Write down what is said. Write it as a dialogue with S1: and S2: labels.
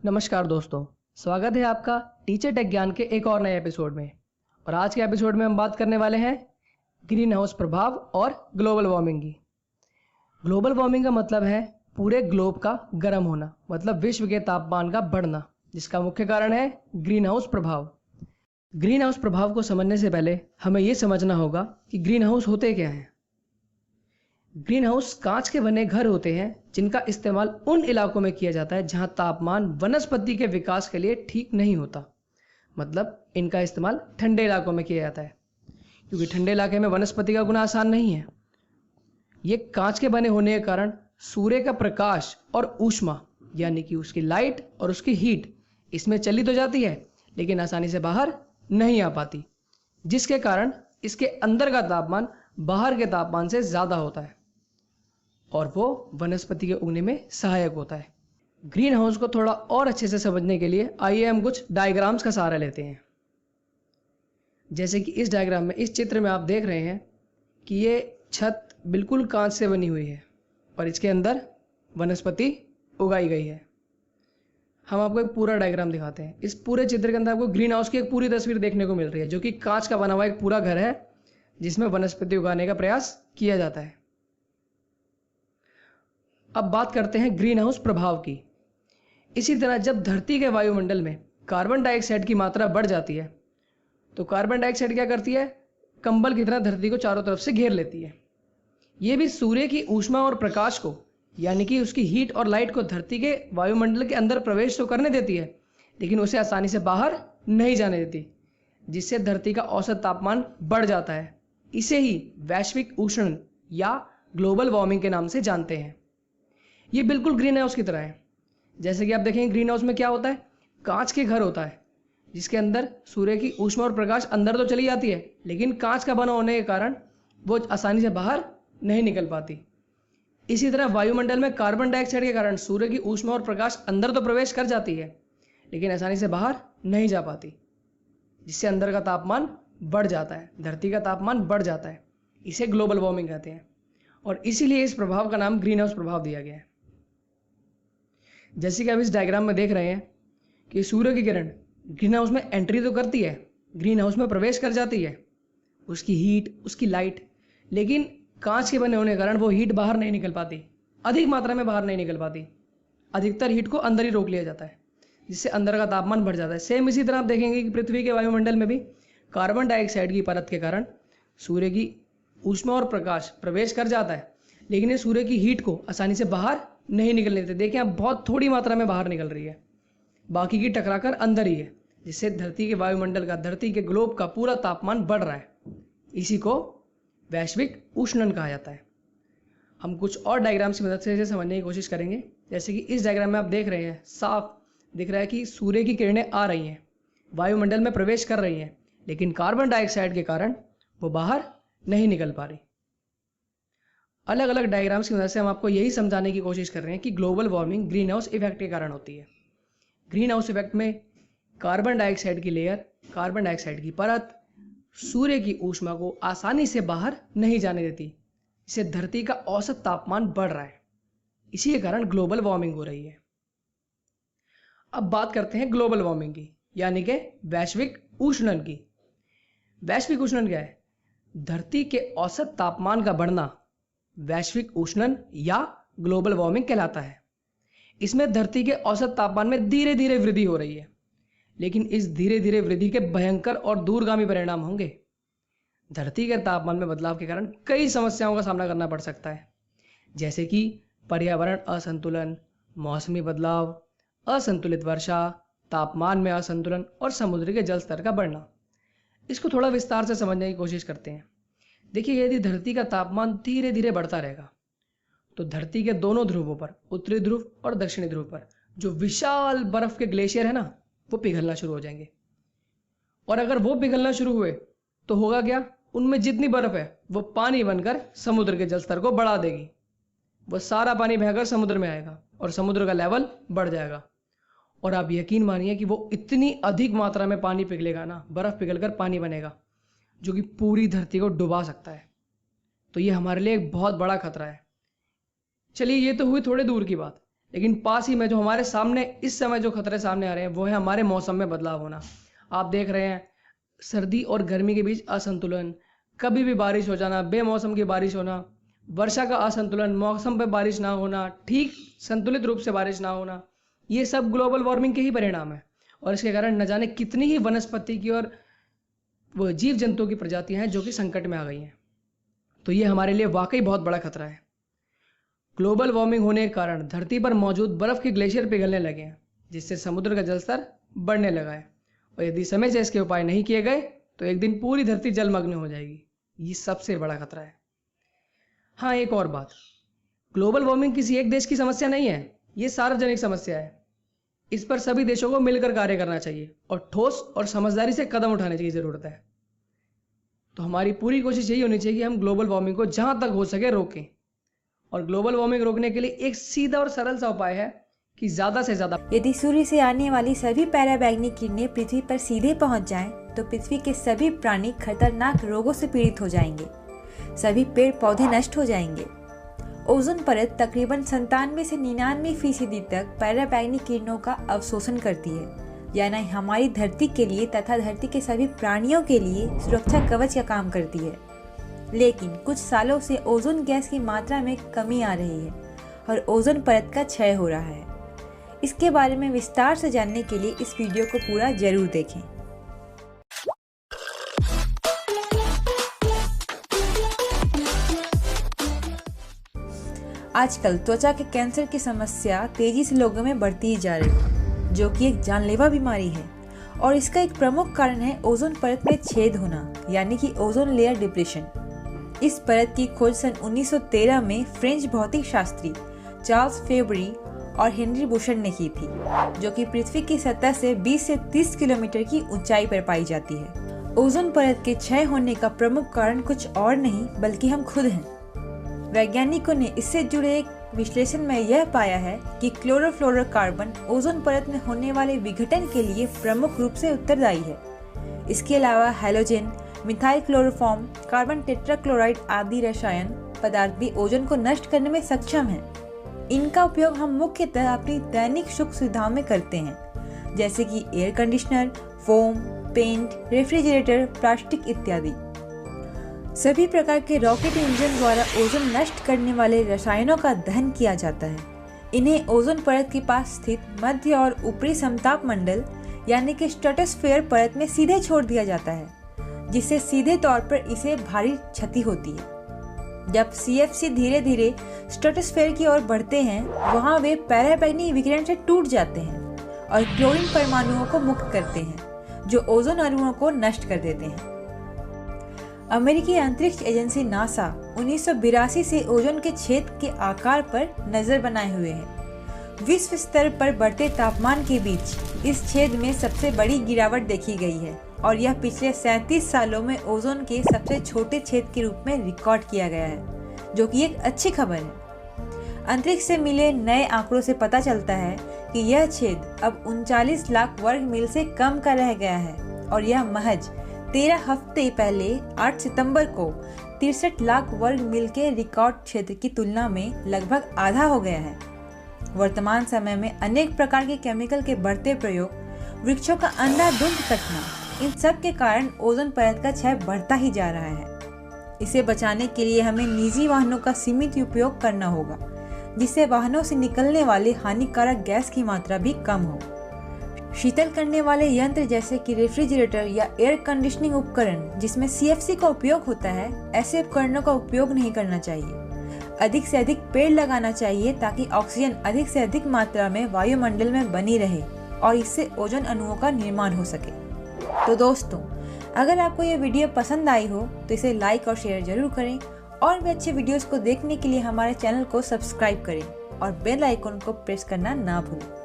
S1: नमस्कार दोस्तों, स्वागत है आपका टीचर टेक ज्ञान के एक और नए एपिसोड में। और आज के एपिसोड में हम बात करने वाले हैं ग्रीन हाउस प्रभाव और ग्लोबल वार्मिंग की। ग्लोबल वार्मिंग का मतलब है पूरे ग्लोब का गर्म होना, मतलब विश्व के तापमान का बढ़ना, जिसका मुख्य कारण है ग्रीन हाउस प्रभाव। ग्रीन हाउस प्रभाव को समझने से पहले हमें ये समझना होगा कि ग्रीन हाउस होते क्या हैं। ग्रीन हाउस कांच के बने घर होते हैं जिनका इस्तेमाल उन इलाकों में किया जाता है जहां तापमान वनस्पति के विकास के लिए ठीक नहीं होता। मतलब इनका इस्तेमाल ठंडे इलाकों में किया जाता है, क्योंकि ठंडे इलाके में वनस्पति का गुना आसान नहीं है। ये कांच के बने होने के कारण सूर्य का प्रकाश और ऊष्मा, यानी कि उसकी लाइट और उसकी हीट, इसमें चली तो जाती है लेकिन आसानी से बाहर नहीं आ पाती, जिसके कारण इसके अंदर का तापमान बाहर के तापमान से ज़्यादा होता है और वो वनस्पति के उगने में सहायक होता है। ग्रीन हाउस को थोड़ा और अच्छे से समझने के लिए आइए हम कुछ डायग्राम्स का सहारा लेते हैं। जैसे कि इस डायग्राम में, इस चित्र में आप देख रहे हैं कि ये छत बिल्कुल कांच से बनी हुई है और इसके अंदर वनस्पति उगाई गई है। हम आपको एक पूरा डायग्राम दिखाते हैं। इस पूरे चित्र के अंदर आपको ग्रीन हाउस की एक पूरी तस्वीर देखने को मिल रही है, जो कि कांच का बना हुआ एक पूरा घर है जिसमें वनस्पति उगाने का प्रयास किया जाता है। अब बात करते हैं ग्रीन हाउस प्रभाव की। इसी तरह जब धरती के वायुमंडल में कार्बन डाइऑक्साइड की मात्रा बढ़ जाती है तो कार्बन डाइऑक्साइड क्या करती है, कंबल की तरह धरती को चारों तरफ से घेर लेती है। ये भी सूर्य की ऊष्मा और प्रकाश को, यानी कि उसकी हीट और लाइट को धरती के वायुमंडल के अंदर प्रवेश तो करने देती है, लेकिन उसे आसानी से बाहर नहीं जाने देती, जिससे धरती का औसत तापमान बढ़ जाता है। इसे ही वैश्विक उष्णन या ग्लोबल वार्मिंग के नाम से जानते हैं। ये बिल्कुल ग्रीन हाउस की तरह है। जैसे कि आप देखेंगे ग्रीन हाउस में क्या होता है, कांच के घर होता है जिसके अंदर सूर्य की ऊष्मा और प्रकाश अंदर तो चली जाती है, लेकिन कांच का बना होने के कारण वो आसानी से बाहर नहीं निकल पाती। इसी तरह वायुमंडल में कार्बन डाइऑक्साइड के कारण सूर्य की ऊष्मा और प्रकाश अंदर तो प्रवेश कर जाती है लेकिन आसानी से बाहर नहीं जा पाती, जिससे अंदर का तापमान बढ़ जाता है, धरती का तापमान बढ़ जाता है। इसे ग्लोबल वार्मिंग कहते हैं और इसीलिए इस प्रभाव का नाम ग्रीन हाउस प्रभाव दिया गया है। जैसे कि आप इस डायग्राम में देख रहे हैं कि सूर्य की किरण ग्रीन हाउस में एंट्री तो करती है, ग्रीन हाउस में प्रवेश कर जाती है, उसकी हीट, उसकी लाइट, लेकिन कांच के बने होने के कारण वो हीट बाहर नहीं निकल पाती, अधिक मात्रा में बाहर नहीं निकल पाती। अधिकतर हीट को अंदर ही रोक लिया जाता है, जिससे अंदर का तापमान बढ़ जाता है। सेम इसी तरह आप देखेंगे कि पृथ्वी के वायुमंडल में भी कार्बन डाइऑक्साइड की परत के कारण सूर्य की ऊष्मा और प्रकाश प्रवेश कर जाता है, लेकिन ये सूर्य की हीट को आसानी से बाहर नहीं निकलने देते। देखिए, अब बहुत थोड़ी मात्रा में बाहर निकल रही है, बाकी की टकराकर अंदर ही है, जिससे धरती के वायुमंडल का, धरती के ग्लोब का पूरा तापमान बढ़ रहा है। इसी को वैश्विक उष्णन कहा जाता है। हम कुछ और डायग्राम्स की मदद से इसे समझने की कोशिश करेंगे। जैसे कि इस डायग्राम में आप देख रहे हैं, साफ दिख रहा है कि सूर्य की किरणें आ रही हैं, वायुमंडल में प्रवेश कर रही हैं, लेकिन कार्बन डाइऑक्साइड के कारण वो बाहर नहीं निकल पा रही। अलग अलग डायग्राम्स की मदद से हम आपको यही समझाने की कोशिश कर रहे हैं कि global warming green house effect के कारण होती है। ग्रीन हाउस इफेक्ट में कार्बन डाइऑक्साइड की लेयर, कार्बन डाइऑक्साइड की परत सूर्य की ऊष्मा को आसानी से बाहर नहीं जाने देती, इससे धरती का औसत तापमान बढ़ रहा है। इसी के कारण ग्लोबल वार्मिंग हो रही है। अब बात करते हैं ग्लोबल वार्मिंग की, यानी कि वैश्विक उष्णन की। वैश्विक उष्णन क्या है? धरती के औसत तापमान का बढ़ना वैश्विक उष्णन या ग्लोबल वार्मिंग कहलाता है। इसमें धरती के औसत तापमान में धीरे धीरे वृद्धि हो रही है, लेकिन इस धीरे धीरे वृद्धि के भयंकर और दूरगामी परिणाम होंगे। धरती के तापमान में बदलाव के कारण कई समस्याओं का सामना करना पड़ सकता है, जैसे कि पर्यावरण असंतुलन, मौसमी बदलाव, असंतुलित वर्षा, तापमान में असंतुलन और समुद्र के जल स्तर का बढ़ना। इसको थोड़ा विस्तार से समझने की कोशिश करते हैं। देखिए, यदि धरती का तापमान धीरे धीरे बढ़ता रहेगा तो धरती के दोनों ध्रुवों पर, उत्तरी ध्रुव और दक्षिणी ध्रुव पर, जो विशाल बर्फ के ग्लेशियर है ना, वो पिघलना शुरू हो जाएंगे। और अगर वो पिघलना शुरू हुए तो होगा क्या, उनमें जितनी बर्फ है वो पानी बनकर समुद्र के जल स्तर को बढ़ा देगी। वो सारा पानी बहकर समुद्र में आएगा और समुद्र का लेवल बढ़ जाएगा। और आप यकीन मानिए कि वो इतनी अधिक मात्रा में पानी पिघलेगा ना, बर्फ पिघलकर पानी बनेगा, जो कि पूरी धरती को डुबा सकता है। तो ये हमारे लिए एक बहुत बड़ा खतरा है। चलिए, ये तो हुई थोड़े दूर की बात, लेकिन पास ही में जो हमारे सामने इस समय जो खतरे सामने आ रहे हैं वो है हमारे मौसम में बदलाव होना। आप देख रहे हैं सर्दी और गर्मी के बीच असंतुलन, कभी भी बारिश हो जाना, बेमौसम की बारिश होना, वर्षा का असंतुलन, मौसम पे बारिश ना होना, ठीक संतुलित रूप से बारिश ना होना, ये सब ग्लोबल वार्मिंग के ही परिणाम है। और इसके कारण न जाने कितनी ही वनस्पति की और वो जीव जंतुओं की प्रजातियां हैं जो कि संकट में आ गई हैं। तो ये हमारे लिए वाकई बहुत बड़ा खतरा है। ग्लोबल वार्मिंग होने के कारण धरती पर मौजूद बर्फ के ग्लेशियर पिघलने लगे हैं, जिससे समुद्र का जलस्तर बढ़ने लगा है। और यदि समय से इसके उपाय नहीं किए गए तो एक दिन पूरी धरती जलमग्न हो जाएगी। ये सबसे बड़ा खतरा है। हाँ, एक और बात, ग्लोबल वार्मिंग किसी एक देश की समस्या नहीं है, ये सार्वजनिक समस्या है। इस पर सभी देशों को मिलकर कार्य करना चाहिए और ठोस और समझदारी से कदम उठाने की जरूरत है। तो हमारी पूरी कोशिश यही होनी चाहिए कि हम ग्लोबल वार्मिंग को जहां तक हो सके रोकें। और ग्लोबल वार्मिंग रोकने के लिए एक सीधा और सरल सा उपाय है कि ज्यादा से ज्यादा
S2: यदि सूर्य से आने वाली सभी पराबैंगनी किरणें पृथ्वी पर सीधे पहुंच जाएं, तो पृथ्वी के सभी प्राणी खतरनाक रोगों से पीड़ित हो जाएंगे, सभी पेड़ पौधे नष्ट हो जाएंगे। ओजोन परत तकरीबन 97 से 99% तक पराबैंगनी किरणों का अवशोषण करती है, यानी हमारी धरती के लिए तथा धरती के सभी प्राणियों के लिए सुरक्षा कवच का काम करती है। लेकिन कुछ सालों से ओजोन गैस की मात्रा में कमी आ रही है और ओजोन परत का क्षय हो रहा है। इसके बारे में विस्तार से जानने के लिए इस वीडियो को पूरा जरूर देखें। आजकल त्वचा के कैंसर की समस्या तेजी से लोगों में बढ़ती ही जा रही है, जो कि एक जानलेवा बीमारी है। और इसका एक प्रमुख कारण है ओजोन परत में छेद होना, यानी कि ओजोन लेयर डिप्लेशन। इस परत की खोज सन 1913 में फ्रेंच भौतिक शास्त्री चार्ल्स फेब्री और हेनरी बुशन ने की थी, जो कि पृथ्वी की सतह से 20 से 30 किलोमीटर की ऊंचाई पर पाई जाती है। ओजोन परत के क्षय होने का प्रमुख कारण कुछ और नहीं बल्कि हम खुद हैं। वैज्ञानिकों ने इससे जुड़े एक विश्लेषण में यह पाया है कि क्लोरोफ्लोरोकार्बन ओजोन परत में होने वाले विघटन के लिए प्रमुख रूप से उत्तरदायी है। इसके अलावा halogen, methyl chloroform, carbon tetrachloride आदि रसायन पदार्थ भी ओजोन को नष्ट करने में सक्षम हैं। इनका उपयोग हम मुख्यतः अपनी दैनिक सुख सुविधाओं में करते हैं, जैसे कि air conditioner, foam, paint, refrigerator, plastic इत्यादि। सभी प्रकार के रॉकेट इंजन द्वारा ओजोन नष्ट करने वाले रसायनों का दहन किया जाता है। इन्हें ओजोन परत के पास स्थित मध्य और ऊपरी समताप मंडल यानी कि स्ट्रेटोस्फेयर परत में सीधे छोड़ दिया जाता है, जिससे सीधे तौर पर इसे भारी क्षति होती है। जब CFC धीरे धीरे स्ट्रेटोस्फेयर की ओर बढ़ते हैं, वहां वे पराबैंगनी विकिरण से टूट जाते हैं और क्लोरीन परमाणुओं को मुक्त करते हैं, जो ओजोन अणुओं को नष्ट कर देते हैं। अमेरिकी अंतरिक्ष एजेंसी नासा 1982 से ओजोन के छेद के आकार पर नजर बनाए हुए है। विश्व स्तर पर बढ़ते तापमान के बीच इस छेद में सबसे बड़ी गिरावट देखी गई है और यह पिछले 37 सालों में ओजोन के सबसे छोटे छेद के रूप में रिकॉर्ड किया गया है, जो कि एक अच्छी खबर है। अंतरिक्ष से मिले नए आंकड़ों से पता चलता है कि यह छेद अब 39 लाख वर्ग मील से कम का रह गया है और यह महज 13 हफ्ते पहले 8 सितंबर को 63 लाख वर्ग मील के रिकॉर्ड क्षेत्र की तुलना में लगभग आधा हो गया है। वर्तमान समय में अनेक प्रकार के केमिकल के बढ़ते प्रयोग, वृक्षों का अंधाधुंध कटना, इन सब के कारण ओजोन परत का क्षय बढ़ता ही जा रहा है। इसे बचाने के लिए हमें निजी वाहनों का सीमित उपयोग करना होगा, जिससे वाहनों से निकलने वाले हानिकारक गैस की मात्रा भी कम हो। शीतल करने वाले यंत्र जैसे कि रेफ्रिजरेटर या एयर कंडीशनिंग उपकरण जिसमें CFC का उपयोग होता है, ऐसे उपकरणों का उपयोग नहीं करना चाहिए। अधिक से अधिक पेड़ लगाना चाहिए ताकि ऑक्सीजन अधिक से अधिक मात्रा में वायुमंडल में बनी रहे और इससे ओजोन अणुओं का निर्माण हो सके। तो दोस्तों, अगर आपको ये वीडियो पसंद आई हो तो इसे लाइक और शेयर जरूर करें और भी अच्छे वीडियोस को देखने के लिए हमारे चैनल को सब्सक्राइब करें और बेल आइकन को प्रेस करना ना भूलें।